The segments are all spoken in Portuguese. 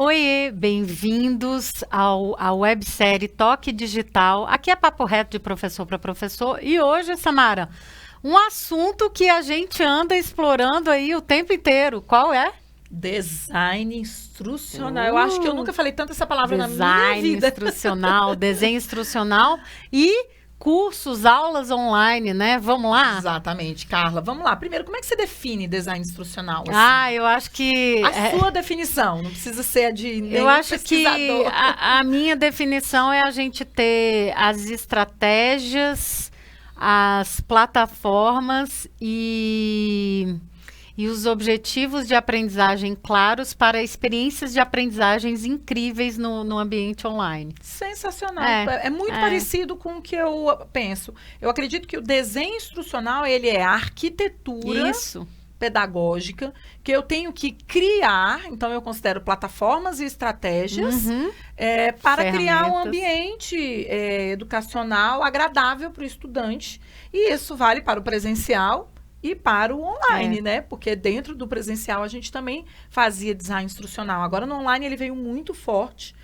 Oiê, bem-vindos à websérie Toque Digital. Aqui é Papo Reto de professor para professor. E hoje, Samara, um assunto que a gente anda explorando aí o tempo inteiro. Qual é? Design instrucional. Eu acho que eu nunca falei tanto essa palavra na minha vida. Design instrucional, desenho instrucional e cursos, aulas online, né? Vamos lá? Exatamente, Carla. Vamos lá. Primeiro, como é que você define design instrucional? Assim? Eu acho que... sua definição, não precisa ser a de nenhum Eu acho pesquisador. que a minha definição é a gente ter as estratégias, as plataformas e os objetivos de aprendizagem claros para experiências de aprendizagens incríveis no ambiente online. Sensacional. É muito parecido com o que eu penso. Eu acredito que o desenho instrucional, ele é a arquitetura pedagógica que eu tenho que criar, então eu considero plataformas e estratégias para criar um ambiente educacional agradável para o estudante. E isso vale para o presencial e para o online, né? Porque dentro do presencial a gente também fazia design instrucional. Agora no online ele veio muito forte,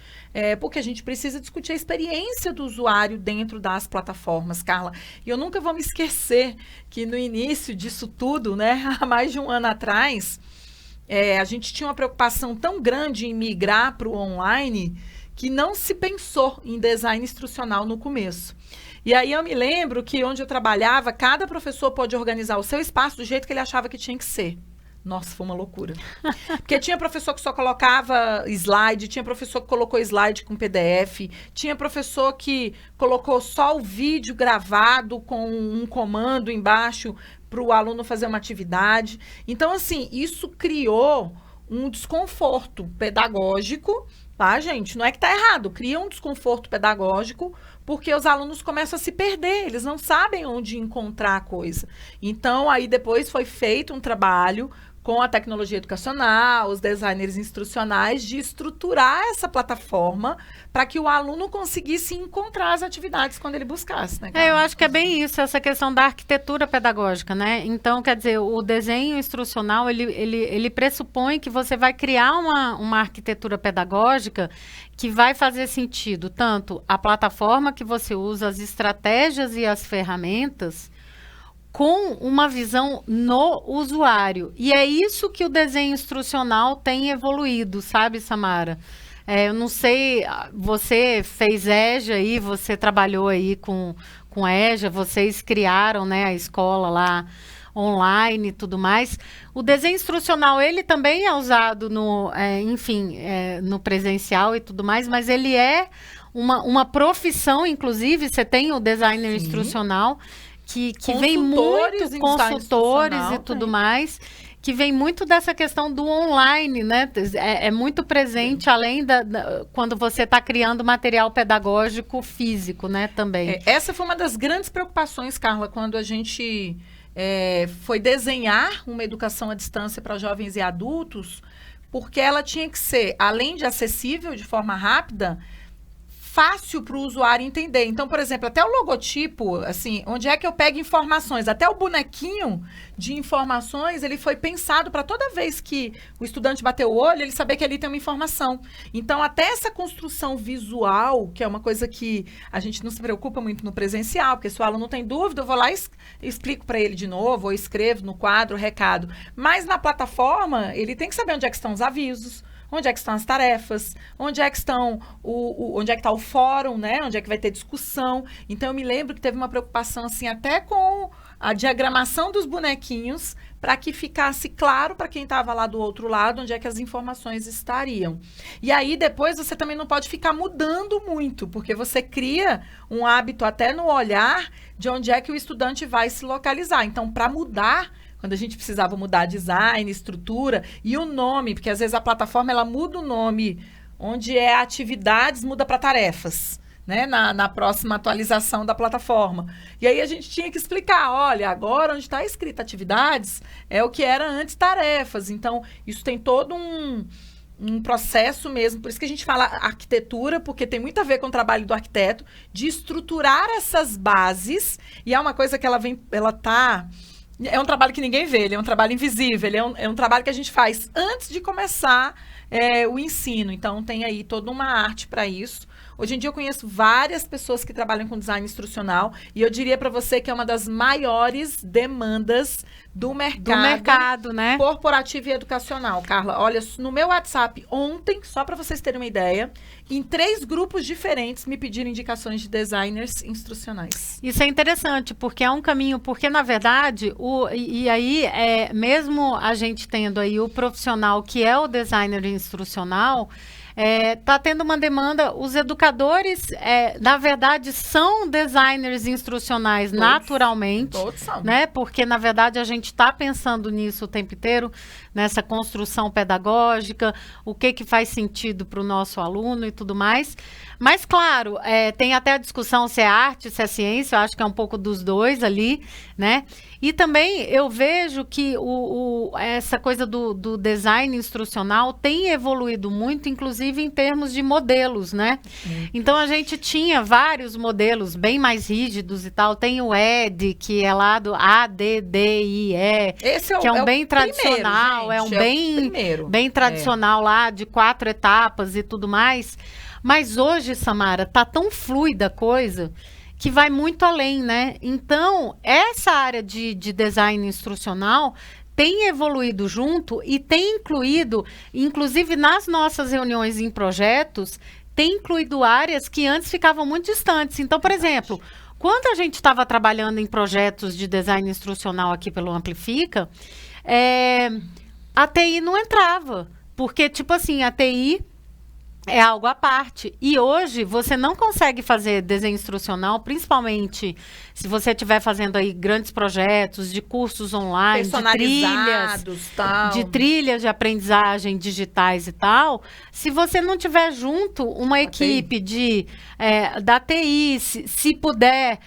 porque a gente precisa discutir a experiência do usuário dentro das plataformas, Carla. E eu nunca vou me esquecer que no início disso tudo, né? Há mais de um ano atrás, a gente tinha uma preocupação tão grande em migrar para o online que não se pensou em design instrucional no começo. E aí eu me lembro que onde eu trabalhava, cada professor pode organizar o seu espaço do jeito que ele achava que tinha que ser. Nossa, foi uma loucura. Porque tinha professor que só colocava slide, tinha professor que colocou slide com PDF, tinha professor que colocou só o vídeo gravado com um comando embaixo para o aluno fazer uma atividade. Então, assim, isso criou um desconforto pedagógico, tá, gente? Não é que tá errado, cria um desconforto pedagógico, porque os alunos começam a se perder, eles não sabem onde encontrar a coisa. Então, aí depois foi feito um trabalho com a tecnologia educacional, os designers instrucionais, de estruturar essa plataforma para que o aluno conseguisse encontrar as atividades quando ele buscasse, né? Eu acho que é bem isso, essa questão da arquitetura pedagógica, né? Então, quer dizer, o desenho instrucional, ele pressupõe que você vai criar uma arquitetura pedagógica que vai fazer sentido, tanto a plataforma que você usa, as estratégias e as ferramentas, com uma visão no usuário. E é isso que o desenho instrucional tem evoluído, sabe, Samara? Eu não sei, você fez EJA aí, você trabalhou aí com EJA, vocês criaram, né, a escola lá online e tudo mais. O desenho instrucional, ele também é usado no presencial e tudo mais, mas ele é uma profissão, inclusive, você tem o designer instrucional, que vem muito, consultores e tudo mais, que vem muito dessa questão do online, né? É muito presente, além quando você está criando material pedagógico físico, né? Também. Essa foi uma das grandes preocupações, Carla, quando a gente foi desenhar uma educação à distância para jovens e adultos, porque ela tinha que ser, além de acessível de forma rápida, fácil para o usuário entender. Então, por exemplo, até o logotipo, assim, onde é que eu pego informações? Até o bonequinho de informações, ele foi pensado para toda vez que o estudante bater o olho, ele saber que ali tem uma informação. Então, até essa construção visual, que é uma coisa que a gente não se preocupa muito no presencial, porque se o aluno tem dúvida, eu vou lá e explico para ele de novo, ou escrevo no quadro o recado. Mas na plataforma, ele tem que saber onde é que estão os avisos, onde é que estão as tarefas, onde é que estão onde é que está o fórum, né? Onde é que vai ter discussão. Então, eu me lembro que teve uma preocupação, assim, até com a diagramação dos bonequinhos, para que ficasse claro para quem estava lá do outro lado onde é que as informações estariam. E aí, depois, você também não pode ficar mudando muito, porque você cria um hábito até no olhar de onde é que o estudante vai se localizar. Então, para mudar, quando a gente precisava mudar design, estrutura e o nome, porque às vezes a plataforma ela muda o nome, onde é atividades, muda para tarefas, né? Na próxima atualização da plataforma. E aí a gente tinha que explicar, olha, agora onde está escrito atividades é o que era antes tarefas. Então, isso tem todo um processo mesmo, por isso que a gente fala arquitetura, porque tem muito a ver com o trabalho do arquiteto, de estruturar essas bases, e é uma coisa que é um trabalho que ninguém vê, ele é um trabalho invisível, ele é um trabalho que a gente faz antes de começar o ensino. Então, tem aí toda uma arte para isso. Hoje em dia eu conheço várias pessoas que trabalham com design instrucional e eu diria para você que é uma das maiores demandas do mercado, né? Corporativo e educacional. Carla, olha, no meu WhatsApp ontem, só para vocês terem uma ideia, em 3 grupos diferentes me pediram indicações de designers instrucionais. Isso é interessante, porque é um caminho, porque na verdade, mesmo a gente tendo aí o profissional que é o designer instrucional, está tendo uma demanda, os educadores, na verdade, são designers instrucionais naturalmente. Todos são. Né? Porque, na verdade, a gente está pensando nisso o tempo inteiro, nessa construção pedagógica, o que faz sentido para o nosso aluno e tudo mais. Mas, claro, tem até a discussão se é arte, se é ciência, eu acho que é um pouco dos dois ali, né? E também eu vejo que essa coisa do design instrucional tem evoluído muito, inclusive em termos de modelos, né? Então, a gente tinha vários modelos bem mais rígidos e tal. Tem o ED, que é lá do ADDIE, esse que é um bem tradicional, bem tradicional lá, de 4 etapas e tudo mais. Mas hoje, Samara, tá tão fluida a coisa que vai muito além, né? Então, essa área de design instrucional tem evoluído junto e tem incluído, inclusive nas nossas reuniões em projetos, tem incluído áreas que antes ficavam muito distantes. Então, por exemplo, quando a gente estava trabalhando em projetos de design instrucional aqui pelo Amplifica, a TI não entrava, porque, tipo assim, a TI é algo à parte. E hoje você não consegue fazer desenho instrucional, principalmente se você estiver fazendo aí grandes projetos de cursos online, de trilhas de aprendizagem digitais e tal. Se você não tiver junto uma equipe da TI, se puder,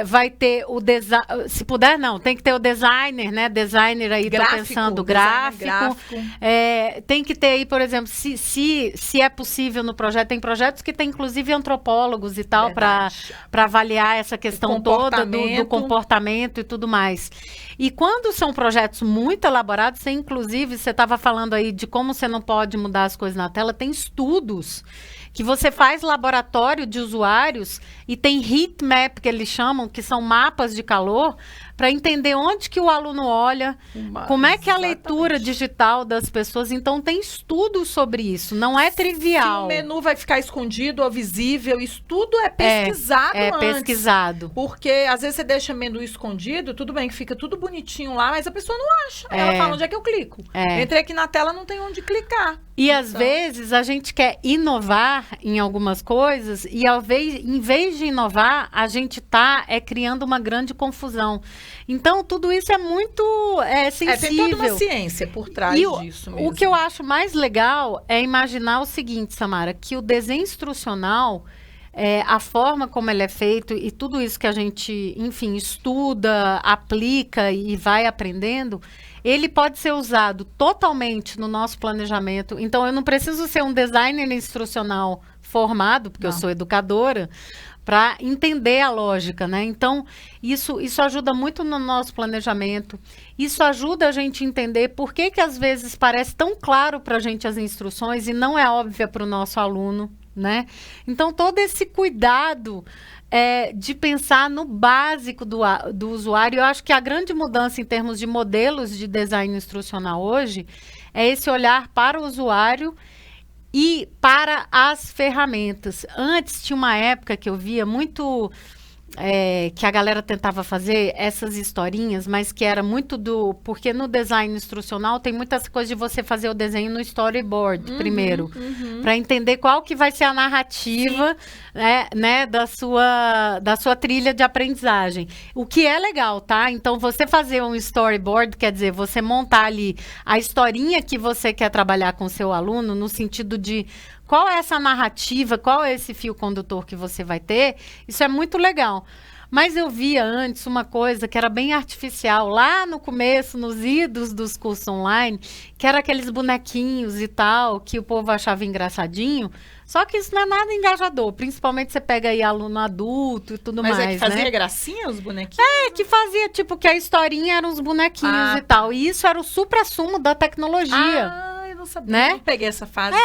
vai ter o design. Se puder, não, tem que ter o designer, né? Designer aí, tô pensando, gráfico. Tem que ter aí, por exemplo, se é possível no projeto, tem projetos que tem inclusive antropólogos e tal para avaliar essa questão toda do comportamento e tudo mais. E quando são projetos muito elaborados, você estava falando aí de como você não pode mudar as coisas na tela, tem estudos que você faz laboratório de usuários e tem heat map, que eles chamam, que são mapas de calor, para entender onde que o aluno olha, como é que é a leitura digital das pessoas. Então, tem estudos sobre isso, não é trivial. Se o menu vai ficar escondido ou visível, isso tudo é pesquisado antes. Pesquisado. Porque, às vezes, você deixa o menu escondido, tudo bem que fica tudo bonitinho lá, mas a pessoa não acha. Ela fala, onde é que eu clico? Entrei aqui na tela, não tem onde clicar. E, às vezes, a gente quer inovar em algumas coisas e, em vez de inovar, a gente está criando uma grande confusão. Então, tudo isso é muito sensível. Tem toda uma ciência por trás disso mesmo. O que eu acho mais legal é imaginar o seguinte, Samara, que o desenho instrucional, a forma como ele é feito e tudo isso que a gente, enfim, estuda, aplica e vai aprendendo, ele pode ser usado totalmente no nosso planejamento. Então, eu não preciso ser um designer instrucional formado, porque eu sou educadora, para entender a lógica, né? Então, isso ajuda muito no nosso planejamento. Isso ajuda a gente a entender por que às vezes parece tão claro para a gente as instruções e não é óbvia para o nosso aluno, né? Então, todo esse cuidado de pensar no básico do usuário. Eu acho que a grande mudança em termos de modelos de design instrucional hoje é esse olhar para o usuário e para as ferramentas. Antes tinha uma época que eu via muito que a galera tentava fazer essas historinhas, mas que era muito porque no design instrucional tem muitas coisas de você fazer o desenho no storyboard primeiro, para entender qual que vai ser a narrativa, né, da sua trilha de aprendizagem. O que é legal, tá? Então, você fazer um storyboard, quer dizer, você montar ali a historinha que você quer trabalhar com o seu aluno, no sentido de qual é essa narrativa, qual é esse fio condutor que você vai ter, isso é muito legal. Mas eu via antes uma coisa que era bem artificial, lá no começo, nos idos dos cursos online, que era aqueles bonequinhos e tal, que o povo achava engraçadinho, só que isso não é nada engajador, principalmente você pega aí aluno adulto e tudo mais, Mas que fazia né? gracinha os bonequinhos? Que fazia, tipo, que a historinha eram os bonequinhos e tal, e isso era o suprassumo da tecnologia. não sabia, né? Não peguei essa fase.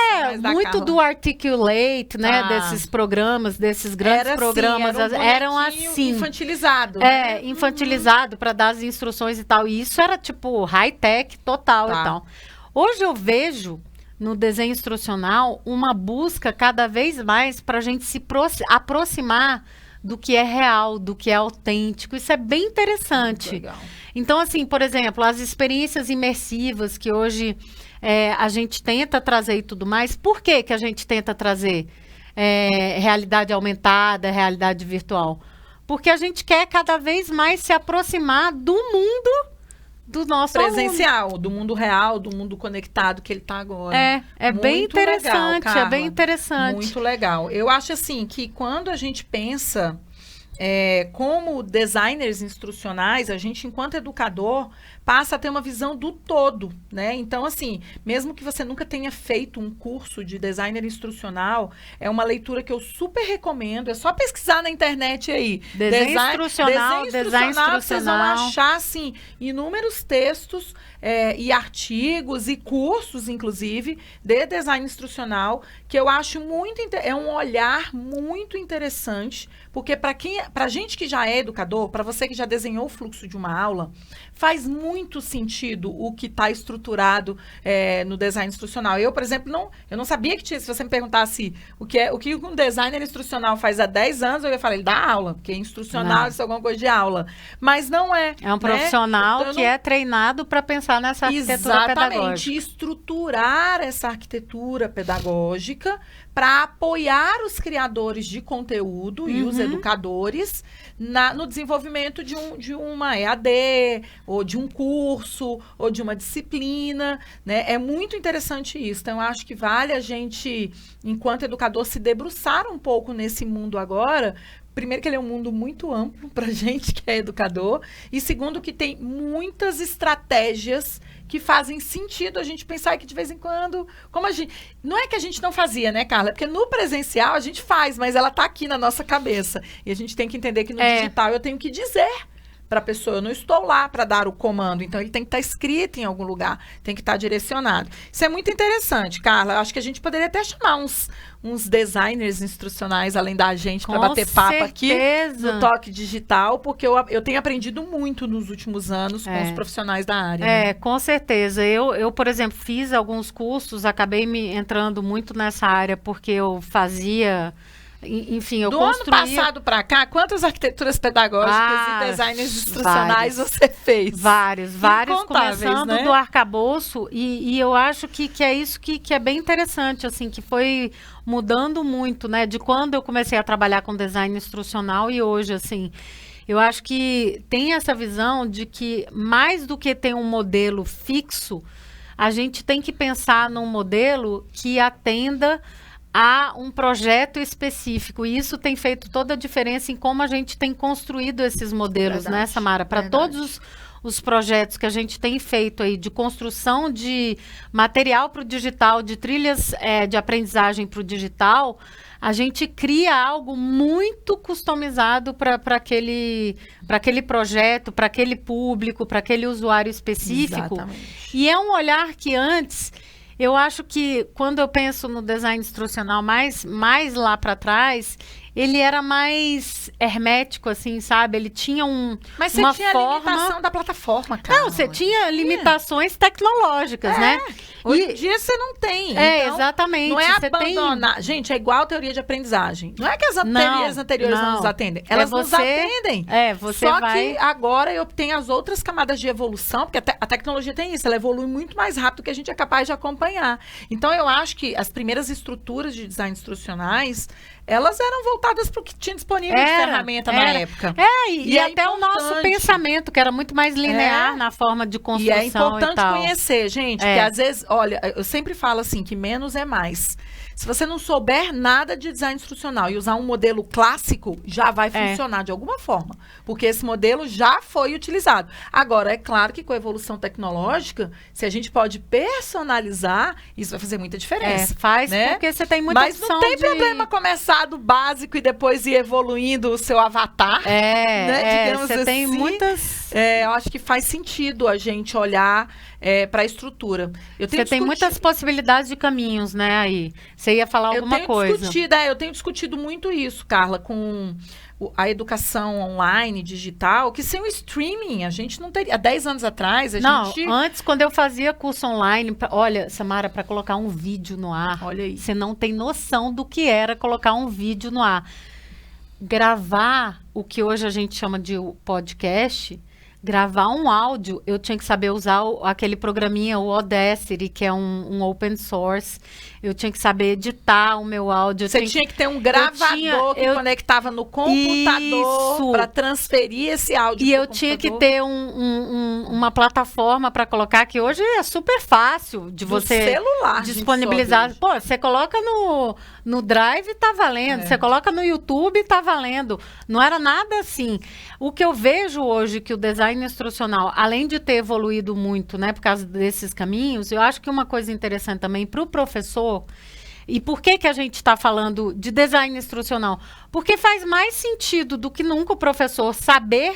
Muito do Articulate, né? Desses programas, desses grandes programas, eram assim. Infantilizado. Infantilizado para dar as instruções e tal. E isso era tipo high-tech total e tal. Hoje eu vejo no desenho instrucional uma busca cada vez mais para a gente se aproximar do que é real, do que é autêntico. Isso é bem interessante. Legal. Então, assim, por exemplo, as experiências imersivas que hoje a gente tenta trazer e tudo mais. Por que a gente tenta trazer realidade aumentada, realidade virtual? Porque a gente quer cada vez mais se aproximar do mundo do nosso presencial, aluno. Do mundo real, do mundo conectado que ele está agora. É bem interessante, é bem interessante. Muito legal. Eu acho assim que quando a gente pensa como designers instrucionais, a gente, enquanto educador, passa a ter uma visão do todo, né? Então, assim, mesmo que você nunca tenha feito um curso de designer instrucional, é uma leitura que eu super recomendo. É só pesquisar na internet aí. Desenho instrucional, vocês vão achar, assim, inúmeros textos e artigos e cursos, inclusive, de design instrucional, que eu acho é um olhar muito interessante, porque para gente que já é educador, para você que já desenhou o fluxo de uma aula, faz muito sentido o que está estruturado no design instrucional. Eu, por exemplo, eu não sabia que tinha. Se você me perguntasse o que um designer instrucional faz há 10 anos, eu ia falar, ele dá aula, porque instrucional isso é alguma coisa de aula. Mas não é. É um profissional então, que é treinado para pensar nessa arquitetura pedagógica. Exatamente, estruturar essa arquitetura pedagógica para apoiar os criadores de conteúdo e os educadores no desenvolvimento de uma EAD, ou de um curso, ou de uma disciplina, né? É muito interessante isso. Então, eu acho que vale a gente, enquanto educador, se debruçar um pouco nesse mundo agora. Primeiro que ele é um mundo muito amplo para gente que é educador. E segundo que tem muitas estratégias que fazem sentido a gente pensar que de vez em quando... não é que a gente não fazia, né, Carla? Porque no presencial a gente faz, mas ela está aqui na nossa cabeça. E a gente tem que entender que no digital eu tenho que dizer para a pessoa, eu não estou lá para dar o comando, então ele tem que estar escrito em algum lugar, tem que estar direcionado. Isso é muito interessante, Carla. Eu acho que a gente poderia até chamar uns designers instrucionais, além da gente, para bater papo aqui no Toque Digital, porque eu tenho aprendido muito nos últimos anos com os profissionais da área. Né? Com certeza. Eu, por exemplo, fiz alguns cursos, acabei me entrando muito nessa área, porque eu fazia... Enfim, eu construía... ano passado para cá, quantas arquiteturas pedagógicas e designers instrucionais você fez? Vários, começando do arcabouço, e eu acho que é isso que é bem interessante, assim, que foi mudando muito, né, de quando eu comecei a trabalhar com design instrucional e hoje, assim, eu acho que tem essa visão de que mais do que ter um modelo fixo, a gente tem que pensar num modelo que atenda a um projeto específico. E isso tem feito toda a diferença em como a gente tem construído esses modelos, né, Samara? Para todos os projetos que a gente tem feito aí de construção de material para o digital, de trilhas de aprendizagem para o digital, a gente cria algo muito customizado para aquele projeto, para aquele público, para aquele usuário específico. Exatamente. E é um olhar que antes... Eu acho que quando eu penso no design instrucional mais lá para trás, ele era mais hermético, assim, sabe? Ele tinha Mas você tinha a limitação da plataforma, cara. Não, você tinha limitações tecnológicas, né? Hoje em dia você não tem. Então, exatamente. Não é abandonar. Gente, é igual a teoria de aprendizagem. Não é que as teorias anteriores não nos atendem. Elas nos atendem. Só que agora eu tenho as outras camadas de evolução, porque a tecnologia tem isso, ela evolui muito mais rápido do que a gente é capaz de acompanhar. Então, eu acho que as primeiras estruturas de design instrucionais, elas eram voltadas para o que tinha disponível de ferramenta na época. E até o nosso pensamento, que era muito mais linear na forma de construção. E é importante conhecer, gente, porque às vezes, olha, eu sempre falo assim, que menos é mais. Se você não souber nada de design instrucional e usar um modelo clássico, já vai funcionar de alguma forma. Porque esse modelo já foi utilizado. Agora, é claro que com a evolução tecnológica, se a gente pode personalizar, isso vai fazer muita diferença. Faz, né? Porque você tem muita opção. Mas não tem problema começar do básico e depois ir evoluindo o seu avatar. Né? Digamos você assim. Tem muitas... Eu acho que faz sentido a gente olhar para a estrutura. Você tem muitas possibilidades de caminhos, né, aí. Você ia falar alguma coisa. Eu tenho discutido muito isso, Carla, com a educação online, digital, que sem o streaming, a gente não teria. Há 10 anos atrás, antes, quando eu fazia curso online, olha, Samara, para colocar um vídeo no ar, olha aí. Você não tem noção do que era colocar um vídeo no ar. Gravar o que hoje a gente chama de podcast, gravar um áudio, eu tinha que saber usar aquele programinha, o Audacity, que é um open source. Eu tinha que saber editar o meu áudio. Você tinha que ter um gravador que conectava no computador para transferir esse áudio. E eu tinha que ter uma plataforma para colocar, que hoje é super fácil de você disponibilizar. Pô, você coloca no Drive, tá valendo. Você coloca no YouTube, tá valendo. Não era nada assim. O que eu vejo hoje que o design instrucional, além de ter evoluído muito, né, por causa desses caminhos, eu acho que uma coisa interessante também para o professor. E por que a gente está falando de design instrucional? Porque faz mais sentido do que nunca o professor saber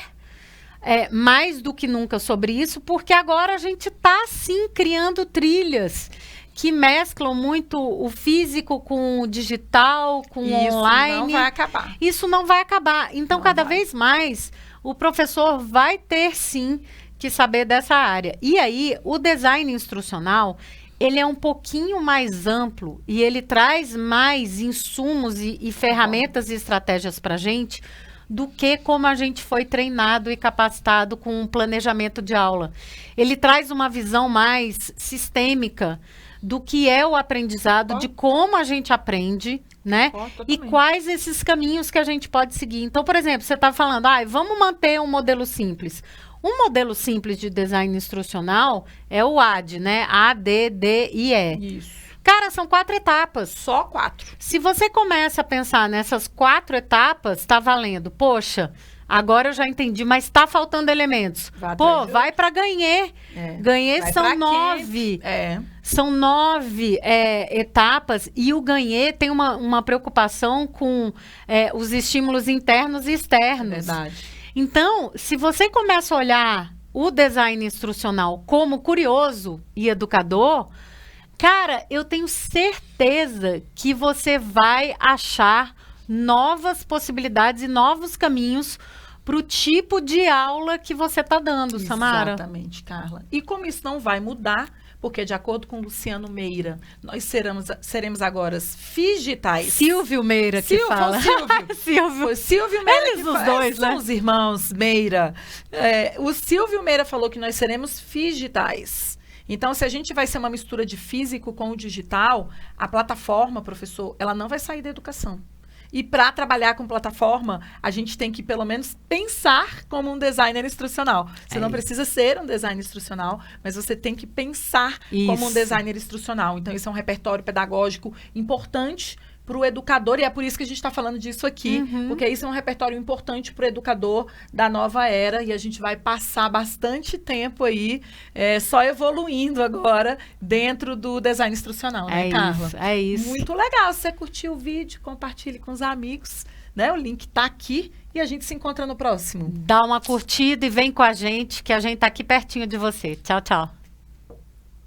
mais do que nunca sobre isso, porque agora a gente está, sim, criando trilhas que mesclam muito o físico com o digital, com o online. Isso não vai acabar. Isso não vai acabar. Então, cada vez mais, o professor vai ter, sim, que saber dessa área. E aí, o design instrucional, ele é um pouquinho mais amplo e ele traz mais insumos e ferramentas e estratégias para a gente do que como a gente foi treinado e capacitado com um planejamento de aula. Ele traz uma visão mais sistêmica do que é o aprendizado, de como a gente aprende, né? E quais esses caminhos que a gente pode seguir. Então, por exemplo, você está falando, vamos manter um modelo simples. Um modelo simples de design instrucional é o ADDIE, né? ADDIE. Isso. Cara, são 4 etapas. Só 4. Se você começa a pensar nessas 4 etapas, tá valendo. Poxa, agora eu já entendi, mas está faltando elementos. Vai para Ganhê. Ganhê são 9. São 9 etapas e o Ganhê tem uma preocupação com os estímulos internos e externos. Verdade. Então, se você começa a olhar o design instrucional como curioso e educador, cara, eu tenho certeza que você vai achar novas possibilidades e novos caminhos para o tipo de aula que você está dando, Samara. Exatamente, Carla. E como isso não vai mudar, porque de acordo com Luciano Meira, nós seremos agora digitais. Silvio Meira que fala. Silvio Meira. Eles os dois, né? São os irmãos Meira. O Silvio Meira falou que nós seremos digitais. Então, se a gente vai ser uma mistura de físico com o digital, a plataforma, professor, ela não vai sair da educação. E para trabalhar com plataforma, a gente tem que, pelo menos, pensar como um designer instrucional. Você não precisa ser um designer instrucional, mas você tem que pensar como um designer instrucional. Então, isso é um repertório pedagógico importante para o educador, e é por isso que a gente está falando disso aqui, porque isso é um repertório importante para o educador da nova era, e a gente vai passar bastante tempo aí só evoluindo agora dentro do design instrucional, né, Carla? É isso. Muito legal. Se você curtiu o vídeo, compartilhe com os amigos, né? O link está aqui e a gente se encontra no próximo. Dá uma curtida e vem com a gente, que a gente está aqui pertinho de você. Tchau, tchau.